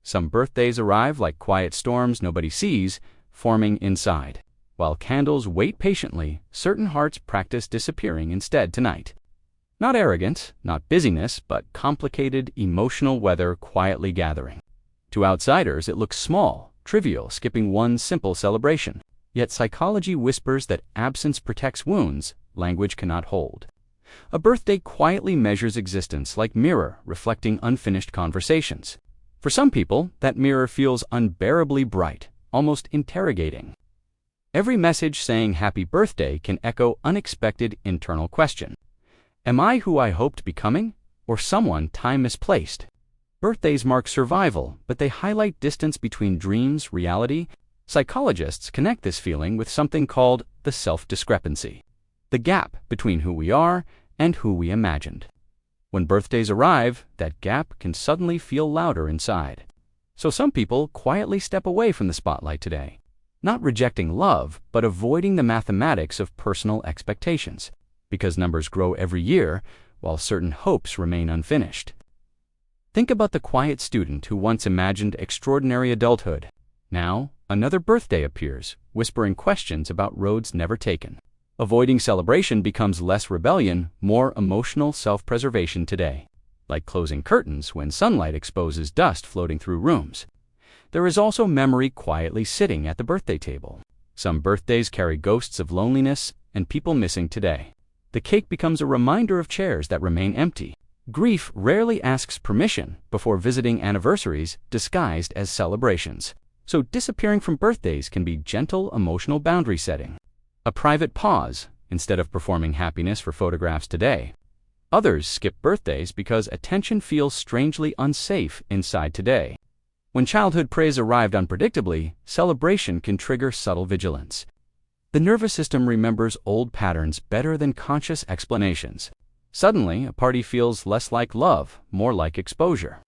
Some birthdays arrive like quiet storms nobody sees, forming inside. While candles wait patiently, certain hearts practice disappearing instead tonight. Not arrogance, not busyness, but complicated emotional weather quietly gathering. To outsiders, it looks small, trivial, skipping one simple celebration. Yet psychology whispers that absence protects wounds language cannot hold. A birthday quietly measures existence like mirror reflecting unfinished conversations. For some people, that mirror feels unbearably bright, almost interrogating. Every message saying happy birthday can echo unexpected internal question. Am I who I hoped becoming, or someone time misplaced? Birthdays mark survival, but they highlight distance between dreams, reality. Psychologists connect this feeling with something called the self-discrepancy, the gap between who we are and who we imagined. When birthdays arrive, that gap can suddenly feel louder inside. So some people quietly step away from the spotlight today, not rejecting love, but avoiding the mathematics of personal expectations, because numbers grow every year while certain hopes remain unfinished. Think about the quiet student who once imagined extraordinary adulthood. Now, another birthday appears, whispering questions about roads never taken. Avoiding celebration becomes less rebellion, more emotional self-preservation today, like closing curtains when sunlight exposes dust floating through rooms. There is also memory quietly sitting at the birthday table. Some birthdays carry ghosts of loneliness and people missing today. The cake becomes a reminder of chairs that remain empty. Grief rarely asks permission before visiting anniversaries disguised as celebrations. So disappearing from birthdays can be gentle emotional boundary setting. A private pause instead of performing happiness for photographs today. Others skip birthdays because attention feels strangely unsafe inside today. When childhood praise arrived unpredictably, celebration can trigger subtle vigilance. The nervous system remembers old patterns better than conscious explanations. Suddenly, a party feels less like love, more like exposure.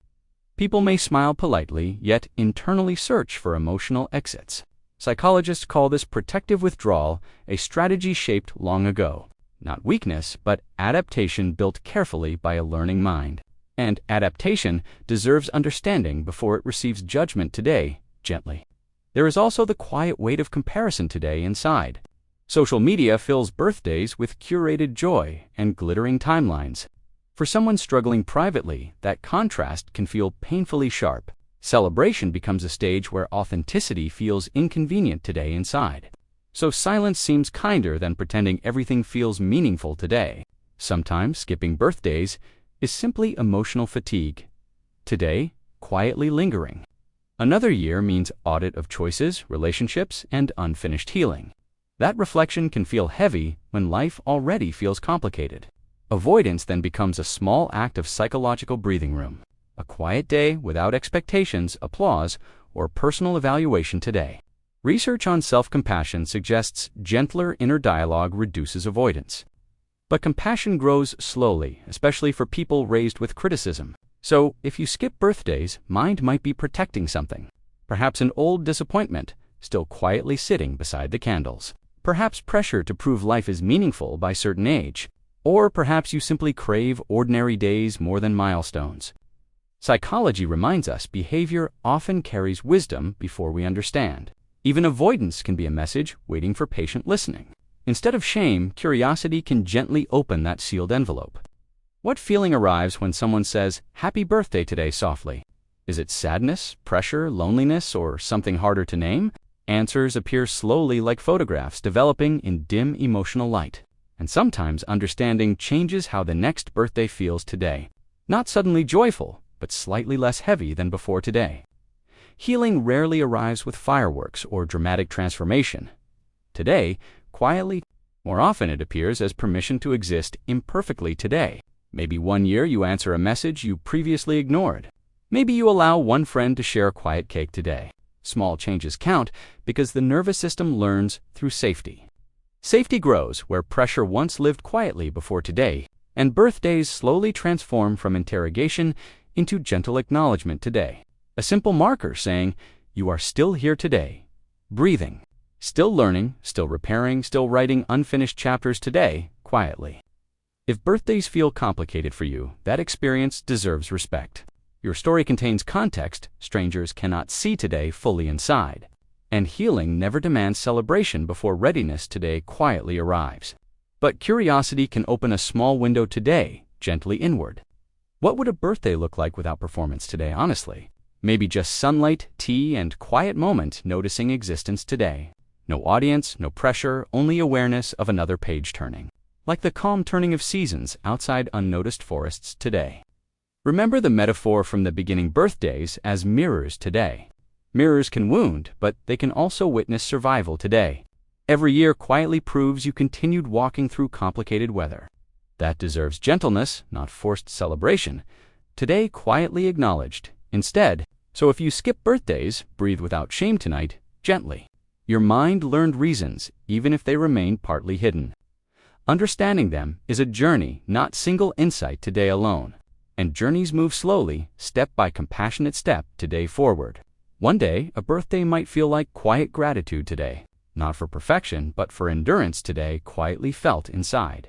People may smile politely, yet internally search for emotional exits. Psychologists call this protective withdrawal, a strategy shaped long ago. Not weakness, but adaptation built carefully by a learning mind. And adaptation deserves understanding before it receives judgment today, gently. There is also the quiet weight of comparison today inside. Social media fills birthdays with curated joy and glittering timelines. For someone struggling privately, that contrast can feel painfully sharp. Celebration becomes a stage where authenticity feels inconvenient today inside. So silence seems kinder than pretending everything feels meaningful today. Sometimes skipping birthdays is simply emotional fatigue. Today, quietly lingering. Another year means audit of choices, relationships, and unfinished healing. That reflection can feel heavy when life already feels complicated. Avoidance then becomes a small act of psychological breathing room. A quiet day without expectations, applause, or personal evaluation today. Research on self-compassion suggests gentler inner dialogue reduces avoidance. But compassion grows slowly, especially for people raised with criticism. So, if you skip birthdays, mind might be protecting something. Perhaps an old disappointment, still quietly sitting beside the candles. Perhaps pressure to prove life is meaningful by certain age. Or perhaps you simply crave ordinary days more than milestones. Psychology reminds us behavior often carries wisdom before we understand. Even avoidance can be a message waiting for patient listening. Instead of shame, curiosity can gently open that sealed envelope. What feeling arrives when someone says, "Happy birthday today" softly? Is it sadness, pressure, loneliness, or something harder to name? Answers appear slowly like photographs developing in dim emotional light. And sometimes understanding changes how the next birthday feels today. Not suddenly joyful, but slightly less heavy than before today. Healing rarely arrives with fireworks or dramatic transformation. Today, quietly, more often it appears as permission to exist imperfectly today. Maybe one year you answer a message you previously ignored. Maybe you allow one friend to share a quiet cake today. Small changes count because the nervous system learns through safety. Safety grows where pressure once lived quietly before today, and birthdays slowly transform from interrogation into gentle acknowledgement today. A simple marker saying, "You are still here today," breathing, still learning, still repairing, still writing unfinished chapters today, quietly. If birthdays feel complicated for you, that experience deserves respect. Your story contains context strangers cannot see today fully inside. And healing never demands celebration before readiness today quietly arrives. But curiosity can open a small window today, gently inward. What would a birthday look like without performance today, honestly? Maybe just sunlight, tea, and quiet moment noticing existence today. No audience, no pressure, only awareness of another page turning. Like the calm turning of seasons outside unnoticed forests today. Remember the metaphor from the beginning: birthdays as mirrors today. Mirrors can wound, but they can also witness survival today. Every year quietly proves you continued walking through complicated weather. That deserves gentleness, not forced celebration. Today quietly acknowledged, instead. So if you skip birthdays, breathe without shame tonight, gently. Your mind learned reasons, even if they remain partly hidden. Understanding them is a journey, not single insight today alone. And journeys move slowly, step by compassionate step today forward. One day, a birthday might feel like quiet gratitude today. Not for perfection, but for endurance today quietly felt inside.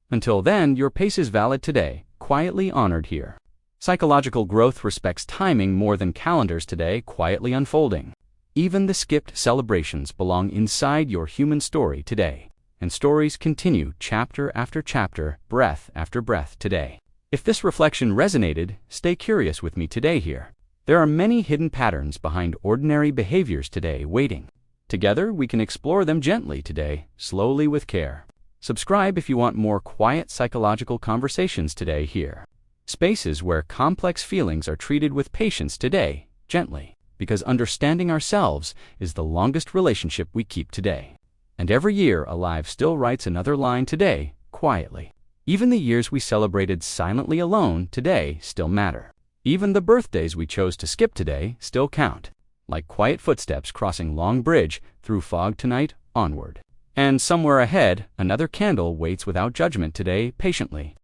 Until then, your pace is valid today, quietly honored here. Psychological growth respects timing more than calendars today quietly unfolding. Even the skipped celebrations belong inside your human story today. And stories continue chapter after chapter, breath after breath today. If this reflection resonated, stay curious with me today here. There are many hidden patterns behind ordinary behaviors today waiting. Together, we can explore them gently today, slowly with care. Subscribe if you want more quiet psychological conversations today here. Spaces where complex feelings are treated with patience today, gently, because understanding ourselves is the longest relationship we keep today. And every year, alive still writes another line today, quietly. Even the years we celebrated silently alone today still matter. Even the birthdays we chose to skip today still count. Like quiet footsteps crossing long bridge through fog tonight, onward. And somewhere ahead, another candle waits without judgment today, patiently.